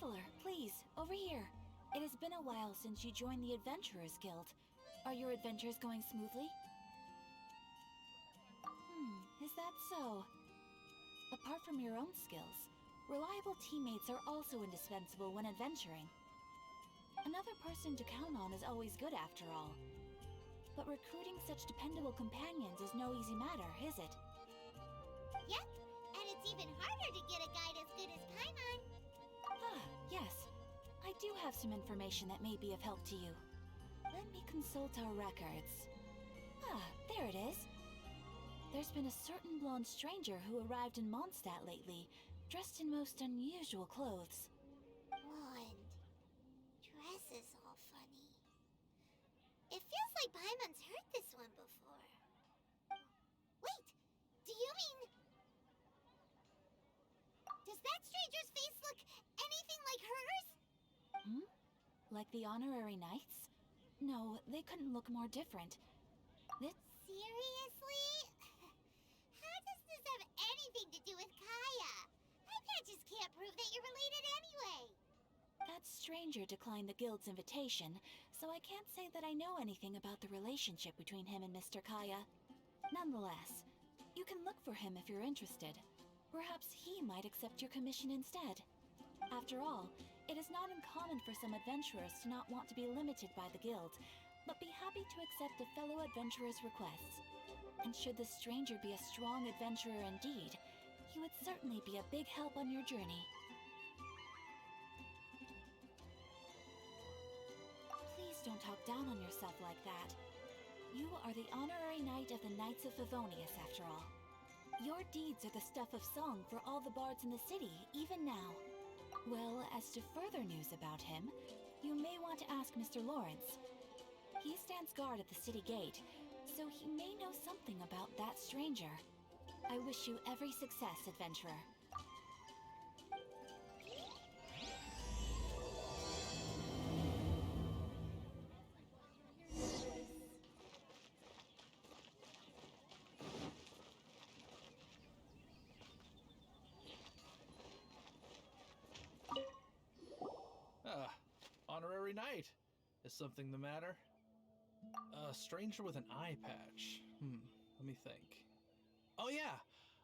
Traveler, please, over here. It has been a while since you joined the Adventurers Guild. Are your adventures going smoothly? Is that so? Apart from your own skills, reliable teammates are also indispensable when adventuring. Another person to count on is always good after all. But recruiting such dependable companions is no easy matter, is it? Yep, and it's even harder to get a guide as good as Paimon. Ah, yes. I do have some information that may be of help to you. Let me consult our records. Ah, there it is. There's been a certain blonde stranger who arrived in Mondstadt lately, dressed in most unusual clothes. Blonde. Dresses all funny. It feels like Paimon's heard this one before. Wait, do you mean... Does that stranger's face look anything like hers? Like the honorary knights? No, they couldn't look more different. Seriously? How does this have anything to do with Kaya? I just can't prove that you're related anyway. That stranger declined the guild's invitation, so I can't say that I know anything about the relationship between him and Mr. Kaya. Nonetheless, you can look for him if you're interested. Perhaps he might accept your commission instead. After all, it is not uncommon for some adventurers to not want to be limited by the guild, but be happy to accept a fellow adventurer's requests. And should the stranger be a strong adventurer indeed, he would certainly be a big help on your journey. Please don't talk down on yourself like that. You are the honorary knight of the Knights of Favonius, after all. Your deeds are the stuff of song for all the bards in the city, even now. Well, as to further news about him, you may want to ask Mr. Lawrence. He stands guard at the city gate, so he may know something about that stranger. I wish you every success, adventurer. Honorary knight. Is something the matter? A stranger with an eye patch. Let me think. Oh yeah,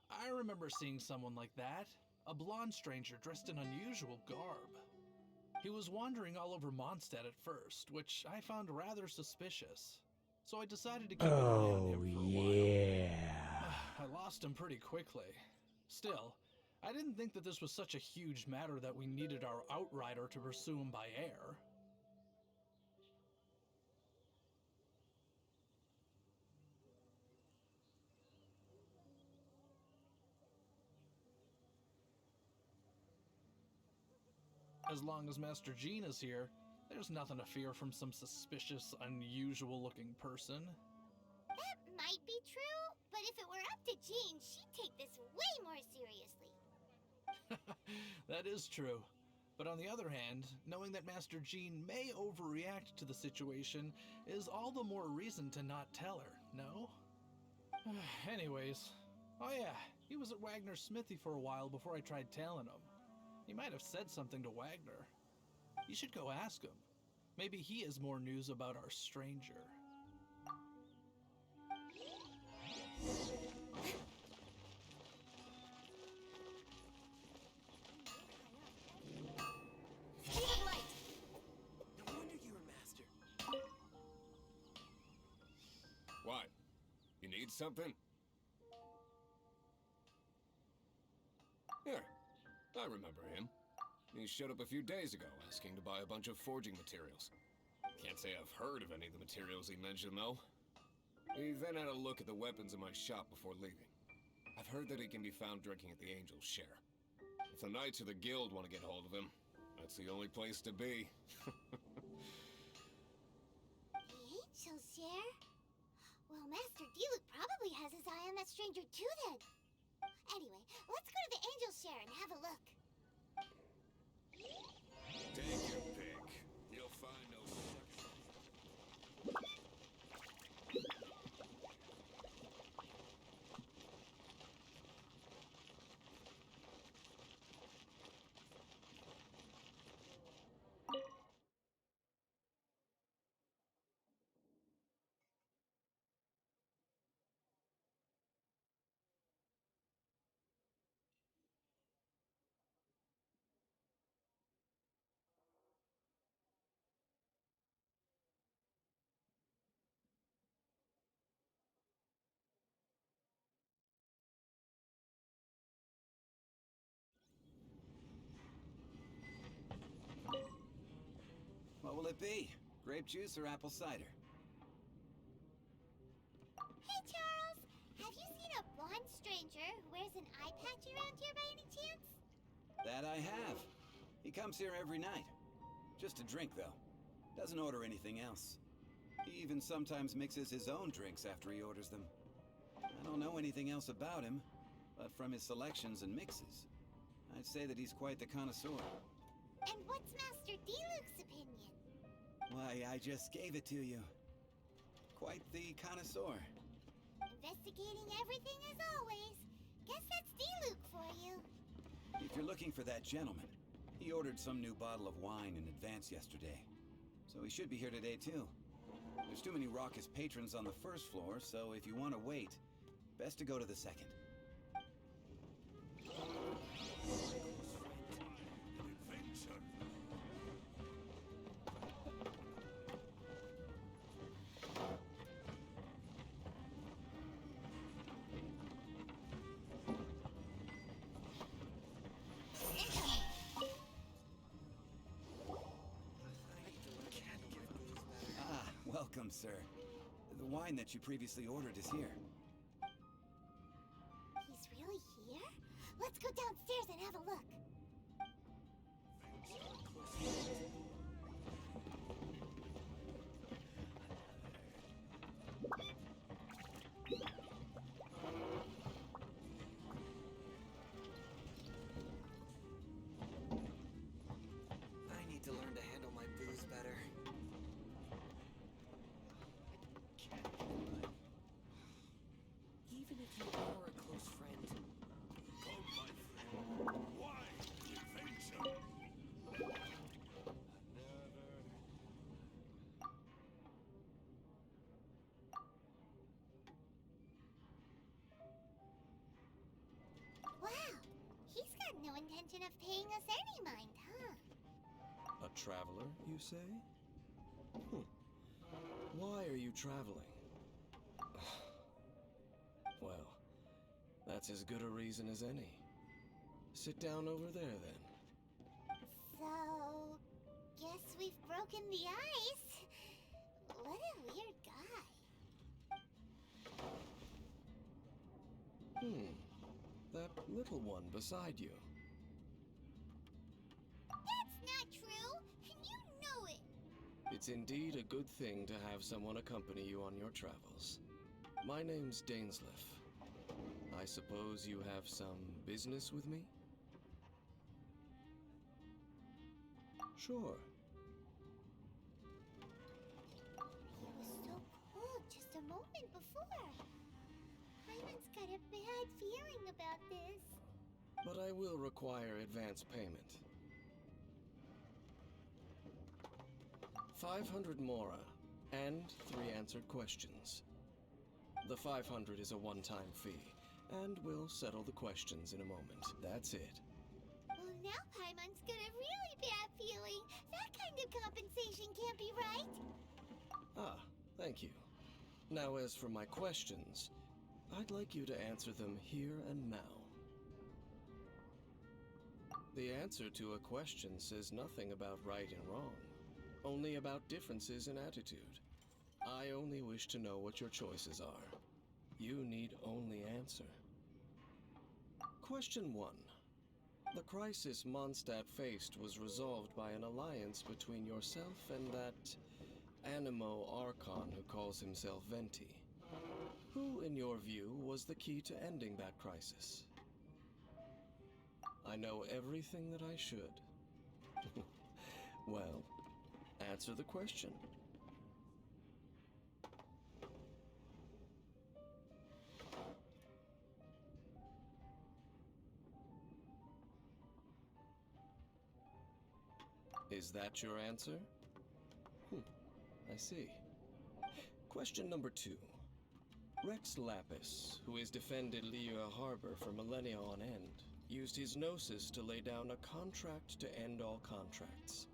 I remember seeing someone like that. A blonde stranger dressed in unusual garb. He was wandering all over Mondstadt at first, which I found rather suspicious. So I decided to keep an eye on him for a while. I lost him pretty quickly. Still, I didn't think that this was such a huge matter that we needed our outrider to pursue him by air. As long as Master Jean is here, there's nothing to fear from some suspicious, unusual-looking person. That might be true, but if it were up to Jean, she'd take this way more seriously. That is true. But on the other hand, knowing that Master Jean may overreact to the situation is all the more reason to not tell her, no? Anyways, oh yeah, he was at Wagner's smithy for a while before I tried tailing him. He might have said something to Wagner. You should go ask him. Maybe he has more news about our stranger. Even light! No wonder you're a master. What? You need something? Here. I remember him. He showed up a few days ago, asking to buy a bunch of forging materials. Can't say I've heard of any of the materials he mentioned, though. He then had a look at the weapons in my shop before leaving. I've heard that he can be found drinking at the Angel's Share. If the Knights of the Guild want to get hold of him, that's the only place to be. The Angel's Share? Well, Master Diluc probably has his eye on that stranger too then. Anyway, let's go to the Angel's Share and have a look. Take your pick. You'll find no second. What'll it be? Grape juice or apple cider? Hey, Charles! Have you seen a blonde stranger who wears an eye patch around here by any chance? That I have. He comes here every night. Just to drink, though. Doesn't order anything else. He even sometimes mixes his own drinks after he orders them. I don't know anything else about him, but from his selections and mixes, I'd say that he's quite the connoisseur. And what's Master D-Luke's opinion? Why, I just gave it to you. Quite the connoisseur. Investigating everything as always. Guess that's D-Luke for you. If you're looking for that gentleman, he ordered some new bottle of wine in advance yesterday. So he should be here today, too. There's too many raucous patrons on the first floor, so if you want to wait, best to go to the second. Ah, welcome, sir. The wine that you previously ordered is here. He's really here? Let's go downstairs and have a look. I need to learn to handle my booze better. Even if you are a close friend. Wow, he's got no intention of paying us any mind, huh? A traveler, you say? Why are you traveling? Well, that's as good a reason as any. Sit down over there, then. So, guess we've broken the ice. What a weird guy. That little one beside you. That's not true, and you know it. It's indeed a good thing to have someone accompany you on your travels. My name's Dainsleif. I suppose you have some business with me? Sure. He was so cold just a moment before. Hyman's got a bad feeling about this. But I will require advance payment. 500 mora, and 3 answered questions. The 500 is a one-time fee, and we'll settle the questions in a moment. That's it. Well, now Paimon's got a really bad feeling. That kind of compensation can't be right. Ah, thank you. Now as for my questions, I'd like you to answer them here and now. The answer to a question says nothing about right and wrong, only about differences in attitude. I only wish to know what your choices are. You need only answer. Question 1. The crisis Mondstadt faced was resolved by an alliance between yourself and that Animo Archon who calls himself Venti. Who, in your view, was the key to ending that crisis? I know everything that I should. Well, answer the question. Is that your answer? I see. Question number 2. Rex Lapis, who has defended Liyue Harbor for millennia on end, used his gnosis to lay down a contract to end all contracts,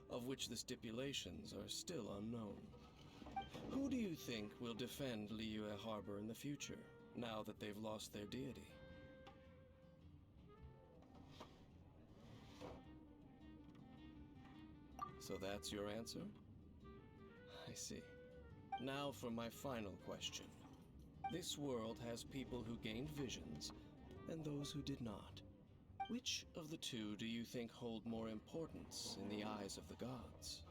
of which the stipulations are still unknown. Who do you think will defend Liyue Harbor in the future, now that they've lost their deity? So that's your answer? I see. Now for my final question. This world has people who gained visions, and those who did not. Which of the two do you think hold more importance in the eyes of the gods?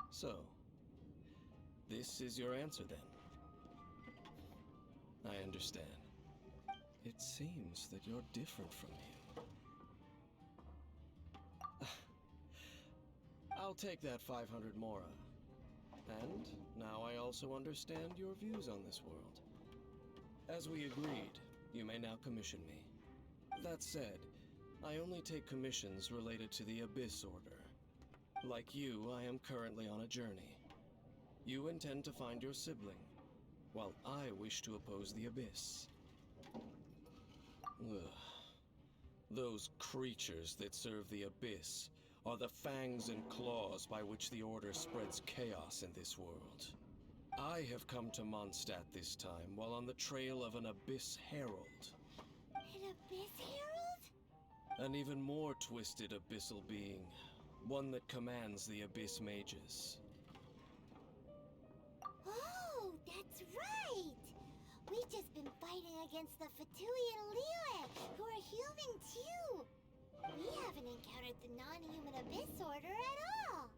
So, this is your answer then? I understand. It seems that you're different from him. I'll take that 500 mora. And now I also understand your views on this world. As we agreed, you may now commission me. That said, I only take commissions related to the Abyss Order. Like you, I am currently on a journey. You intend to find your sibling, while I wish to oppose the Abyss. Ugh. Those creatures that serve the Abyss are the fangs and claws by which the Order spreads chaos in this world. I have come to Mondstadt this time while on the trail of an Abyss Herald. An Abyss Herald? An even more twisted abyssal being. One that commands the Abyss Mages. Oh, that's right! We've just been fighting against the Fatui and Liyue, who are human too! We haven't encountered the non-human Abyss Order at all!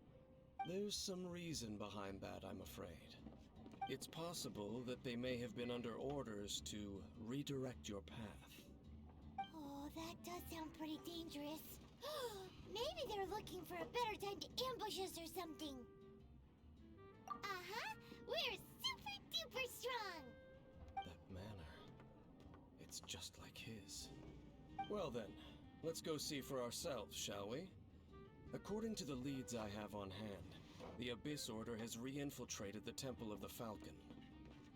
There's some reason behind that, I'm afraid. It's possible that they may have been under orders to redirect your path. Oh, that does sound pretty dangerous. Maybe they're looking for a better time to ambush us or something. Uh-huh! We're super duper strong! That manner, it's just like his. Well then, let's go see for ourselves, shall we? According to the leads I have on hand, the Abyss Order has re-infiltrated the Temple of the Falcon.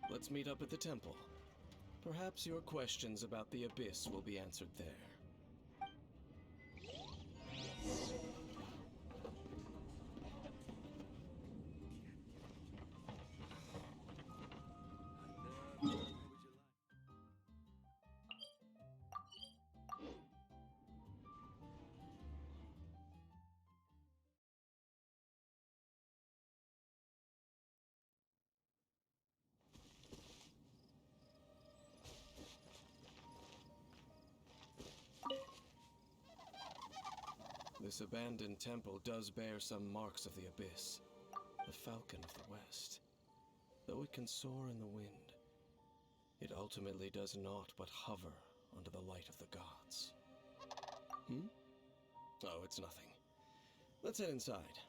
Let's meet up at the temple. Perhaps your questions about the Abyss will be answered there. This abandoned temple does bear some marks of the Abyss. The Falcon of the West. Though it can soar in the wind, it ultimately does naught but hover under the light of the gods. Oh, it's nothing. Let's head inside.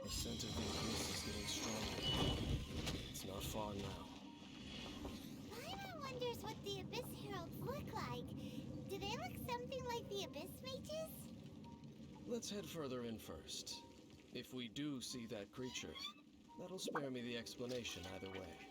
The scent of the Abyss is getting stronger. It's not far now. Paimon wonders what the Abyss Heralds look like. Do they look something like the Abyss Mages? Let's head further in first. If we do see that creature, that'll spare me the explanation either way.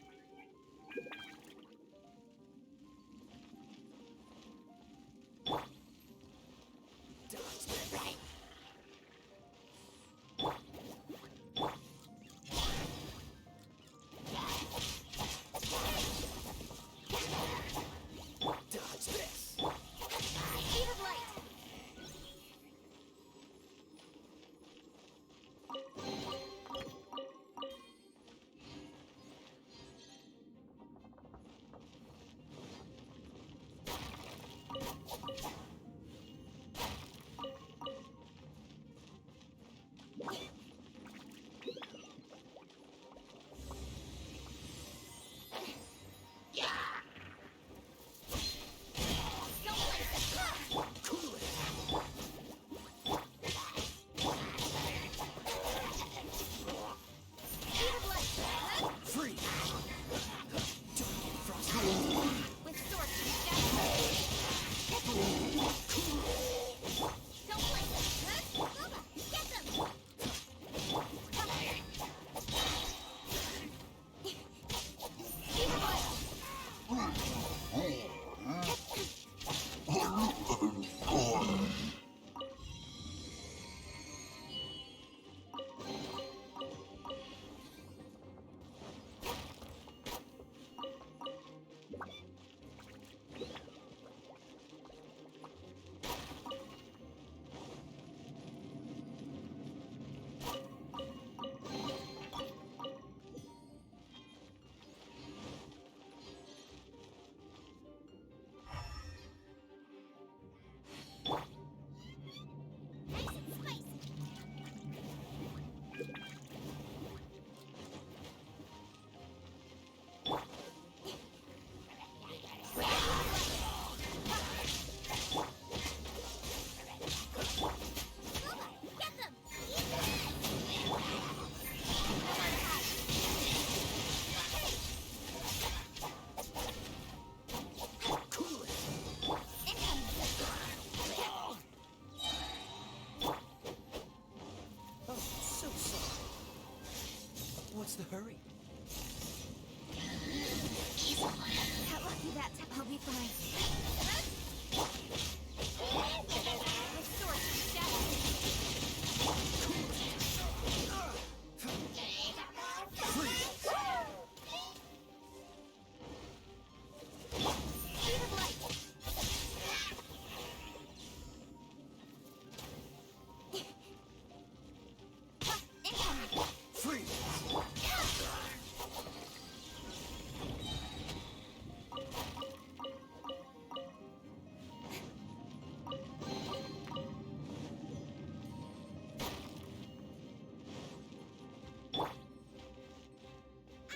Hurry. That lucky bat, I'll be fine. My sword comes down. Speed of light. Incoming.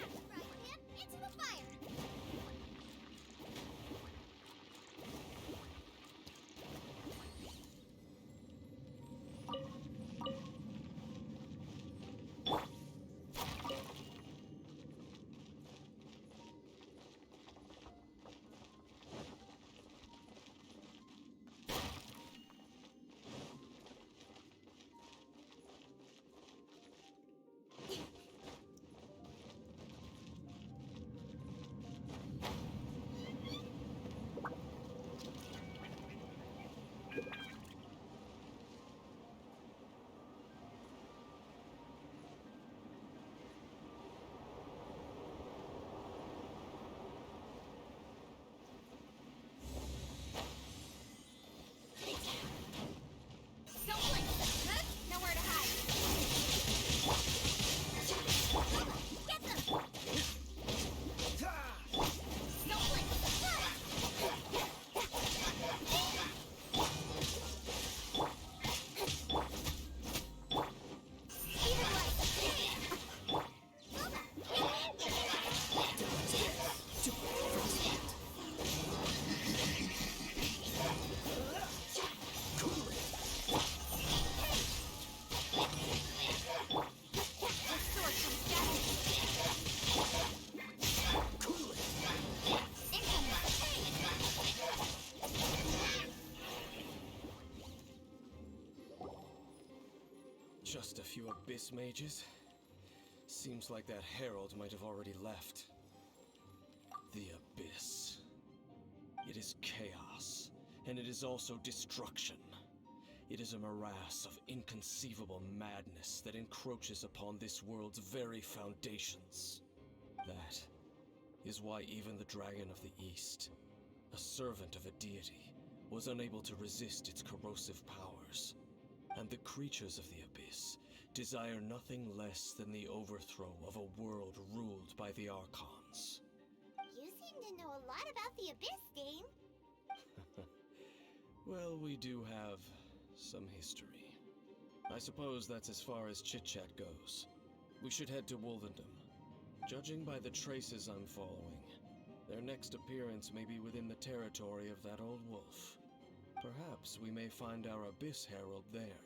Right, Pip, into the fire. Don't blink. Nowhere to hide. Get them. Don't blink. Speed of light. My sword comes down. Just a few abyss mages? Seems like that herald might have already left. The abyss. It is chaos, and it is also destruction. It is a morass of inconceivable madness that encroaches upon this world's very foundations. That is why even the Dragon of the East, a servant of a deity, was unable to resist its corrosive powers. And the creatures of the abyss desire nothing less than the overthrow of a world ruled by the Archons. You seem to know a lot about the Abyss, Dame. Well, we do have some history. I suppose that's as far as chit-chat goes. We should head to Wolvendom. Judging by the traces I'm following, their next appearance may be within the territory of that old wolf. Perhaps we may find our Abyss Herald there.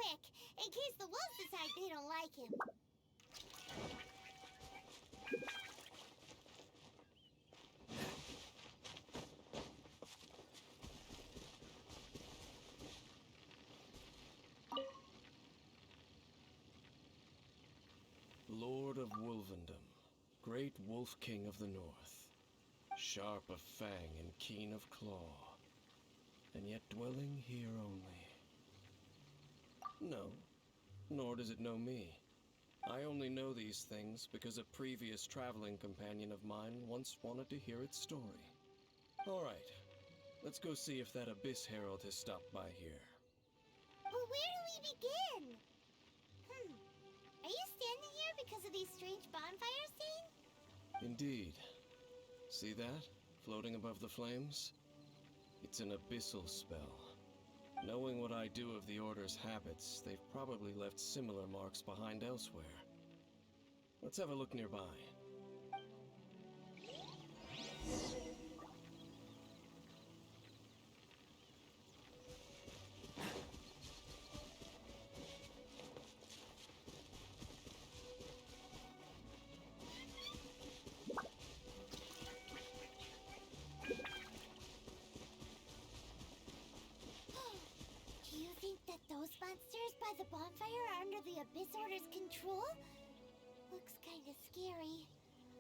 quick, in case the wolves decide they don't like him. Lord of Wolvendom, great wolf king of the north, sharp of fang and keen of claw, and yet dwelling here only. No, nor does it know me. I only know these things because a previous traveling companion of mine once wanted to hear its story. All right, let's go see if that Abyss Herald has stopped by here. Well, where do we begin? Are you standing here because of these strange bonfires, Zane? Indeed. See that? Floating above the flames? It's an abyssal spell. Knowing what I do of the Order's habits, they've probably left similar marks behind elsewhere. Let's have a look nearby. Do you think that those monsters by the bonfire are under the Abyss Order's control? Looks kinda scary.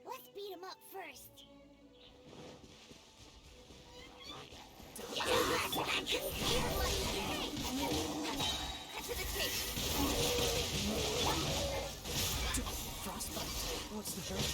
Let's beat them up first. Frostbite. What's the hurt?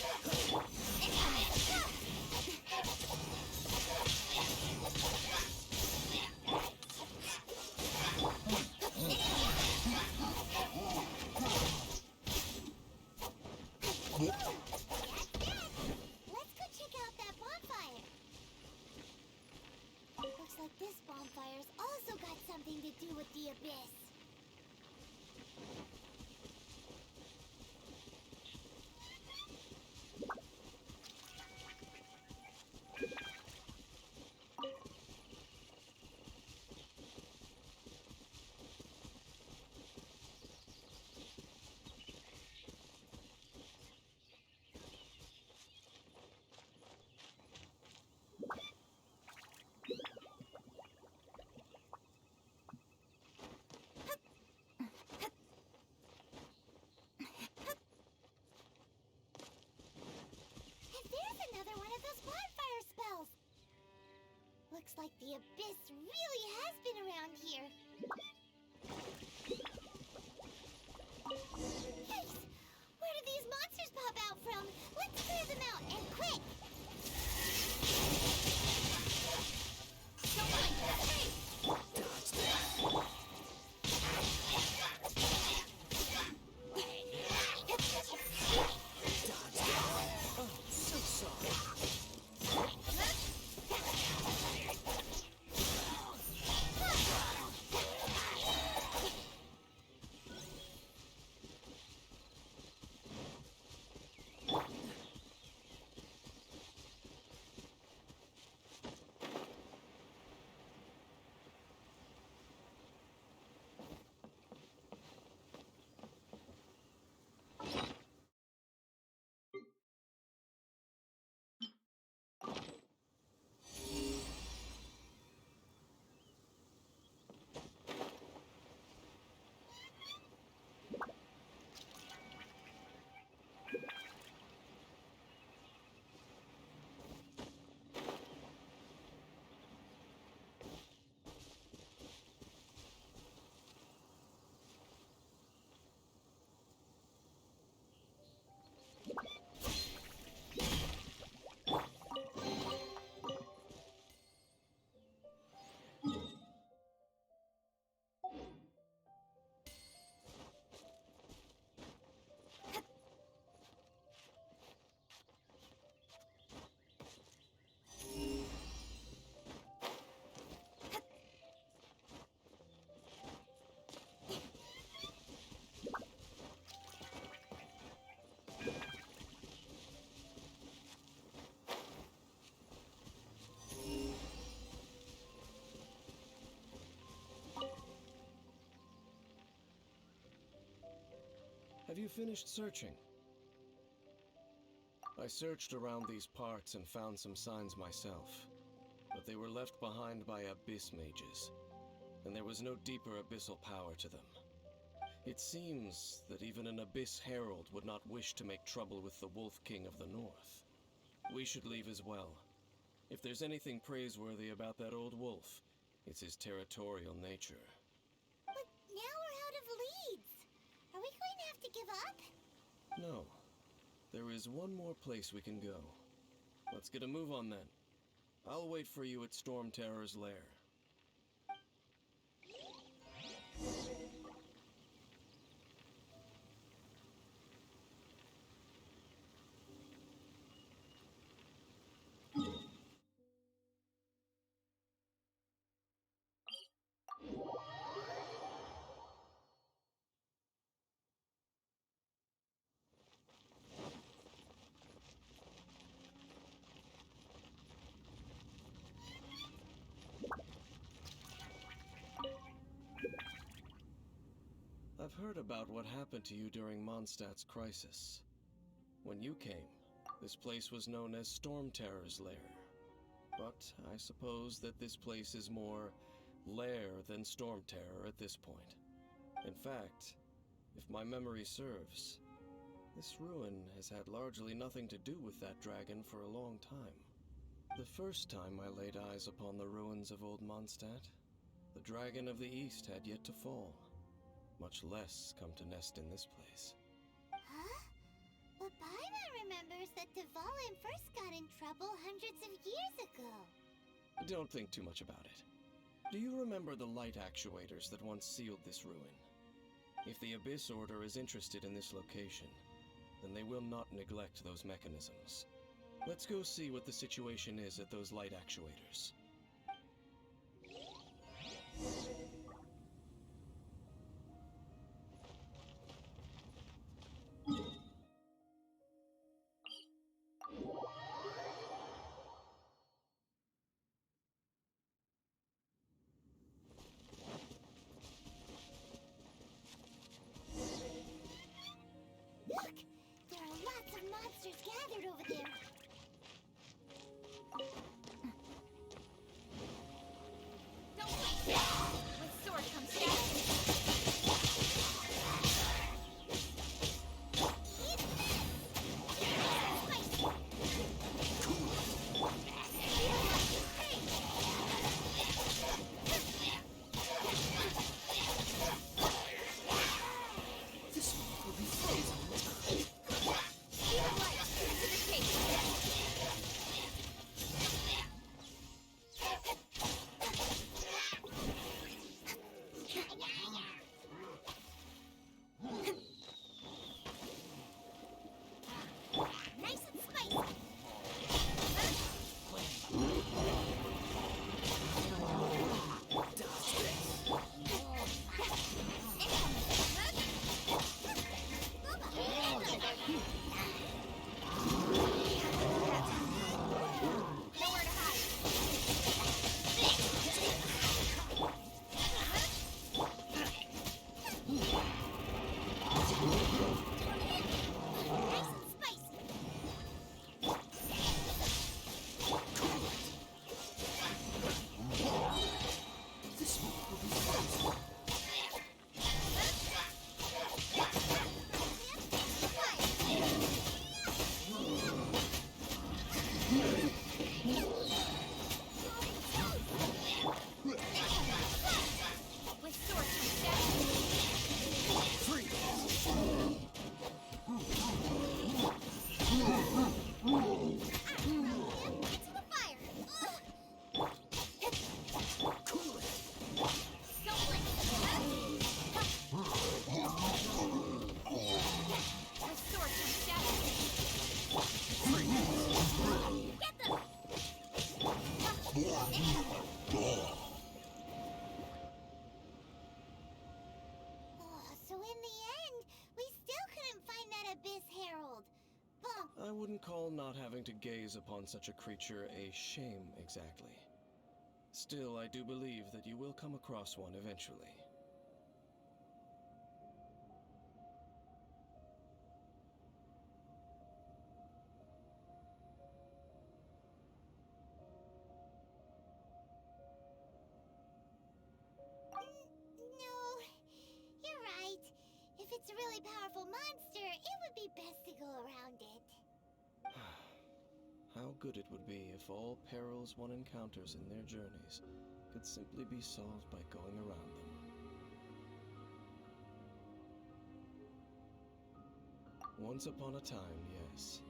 Let's go check out that bonfire. Looks like this bonfire's also got something to do with the Abyss. And there's another one of those bonfire spells. Looks like the Abyss really has been around here. Yikes! Where did these monsters pop out from? Let's clear them out, and quick! Don't mind that. Hey! Dodge that. Dodge that. Oh, so sorry. Have you finished searching? I searched around these parts and found some signs myself, but they were left behind by abyss mages, and there was no deeper abyssal power to them. It seems that even an abyss herald would not wish to make trouble with the Wolf King of the North. We should leave as well. If there's anything praiseworthy about that old wolf, it's his territorial nature. But now we're out of leads. Are we going to have to give up? No. There is one more place we can go. Let's get a move on then. I'll wait for you at Storm Terror's lair. I've heard about what happened to you during Mondstadt's crisis. When you came, this place was known as Storm Terror's lair. But I suppose that this place is more lair than Storm Terror at this point. In fact, if my memory serves, this ruin has had largely nothing to do with that dragon for a long time. The first time I laid eyes upon the ruins of old Mondstadt, the Dragon of the East had yet to fall, much less come to nest in this place. Huh? But Paimon remembers that Dvalin first got in trouble hundreds of years ago. Don't think too much about it. Do you remember the light actuators that once sealed this ruin? If the Abyss Order is interested in this location, then they will not neglect those mechanisms. Let's go see what the situation is at those light actuators. Look! There are lots of monsters gathered over there. Don't wait! With sword comes status. Eat this! Spicy! This will be frozen. Light into the cave. Nice and spicy! Nowhere to hide. Nice and spicy! This will be frozen. With sword comes status. Free. Into the fire! Cool it. Don't blink. With sword comes status. Get them! So in the end, we still couldn't find that Abyss Herald. Bump! I wouldn't call not having to gaze upon such a creature a shame exactly. Still, I do believe that you will come across one eventually. it's a really powerful monster, it would be best to go around it. How good it would be if all perils one encounters in their journeys could simply be solved by going around them. Once upon a time, yes.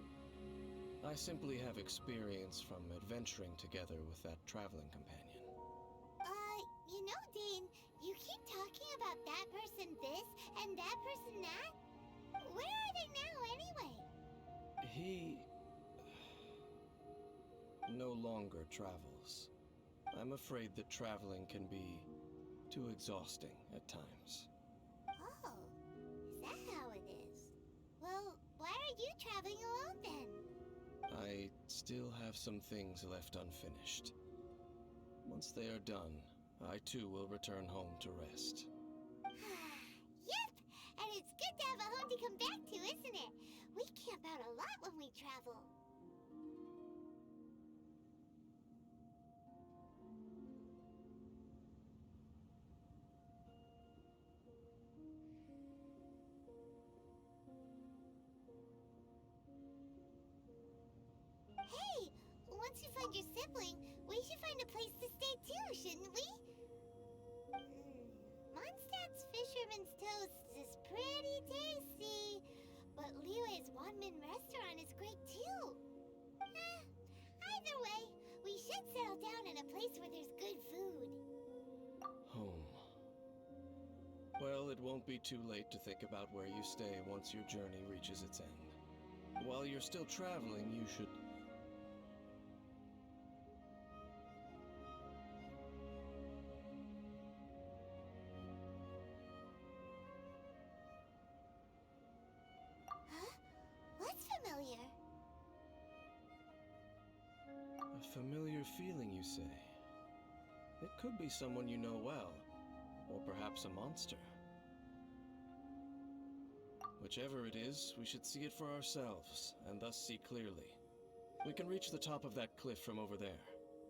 I simply have experience from adventuring together with that traveling companion. You know, Dane, you keep talking about that person this and that person that. Where are they now, anyway? He no longer travels. I'm afraid that traveling can be too exhausting at times. Oh, is that how it is? Well, why are you traveling alone then? I still have some things left unfinished. Once they are done, I too will return home to rest. Yep, and it's good to have a home to come back to, isn't it? We camp out a lot when we travel. Hey, once you find your sibling, we should find a place to stay too, shouldn't we? Mondstadt's Fisherman's Toast is pretty tasty, but Liyue's Wanmin restaurant is great too. Either way, we should settle down in a place where there's good food. Home. Well, it won't be too late to think about where you stay once your journey reaches its end. While you're still traveling, you should... Huh? What's familiar? A familiar feeling, you say? It could be someone you know well, or perhaps a monster. Whichever it is, we should see it for ourselves, and thus see clearly. We can reach the top of that cliff from over there.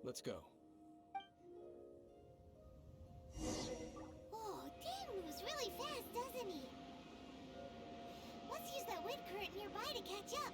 Let's go. Oh, Dane moves really fast, doesn't he? Let's use that wind current nearby to catch up.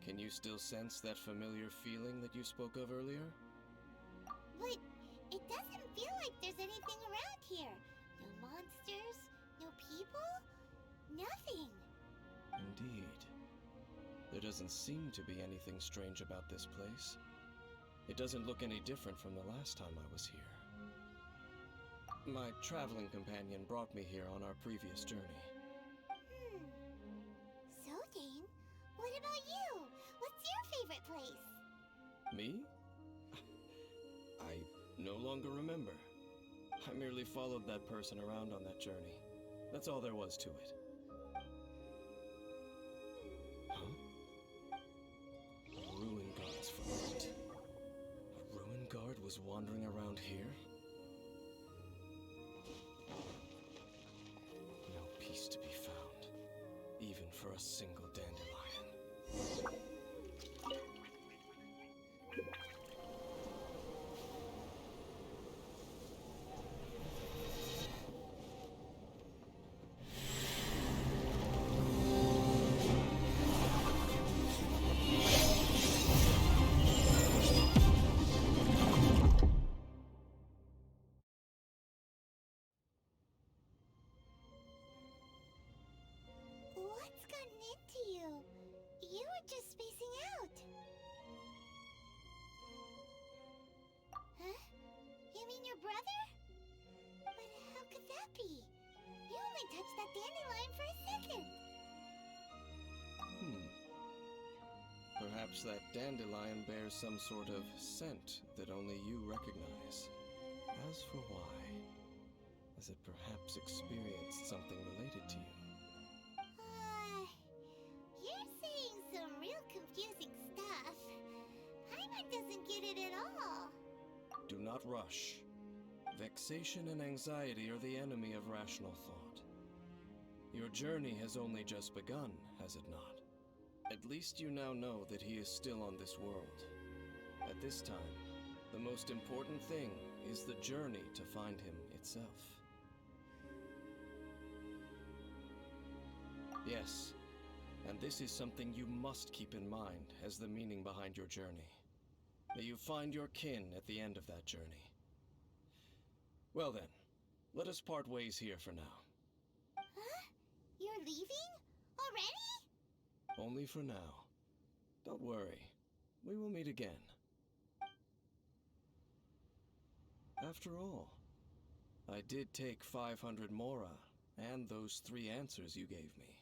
Can you still sense that familiar feeling that you spoke of earlier? But it doesn't feel like there's anything around here. No monsters, no people, nothing. Indeed. There doesn't seem to be anything strange about this place. It doesn't look any different from the last time I was here. My traveling companion brought me here on our previous journey. So, Dane, what about you? What's your favorite place? Me? longer remember. I merely followed that person around on that journey. That's all there was to it. Huh? Ruin Guard's footprint. A Ruin Guard was wandering around here? No peace to be found, even for a single dandelion. What's gotten into you? You were just spacing out. Huh? You mean your brother? But how could that be? You only touched that dandelion for a second. Perhaps that dandelion bears some sort of scent that only you recognize. As for why, has it perhaps experienced something related to you? You're saying some real confusing stuff. Paimon doesn't get it at all. Do not rush. Vexation and anxiety are the enemy of rational thought. Your journey has only just begun, has it not? At least you now know that he is still on this world. At this time, the most important thing is the journey to find him itself. Yes, and this is something you must keep in mind as the meaning behind your journey. May you find your kin at the end of that journey. Well then, let us part ways here for now. Huh? You're leaving? Already? Only for now. Don't worry, we will meet again. After all, I did take 500 mora and those 3 answers you gave me.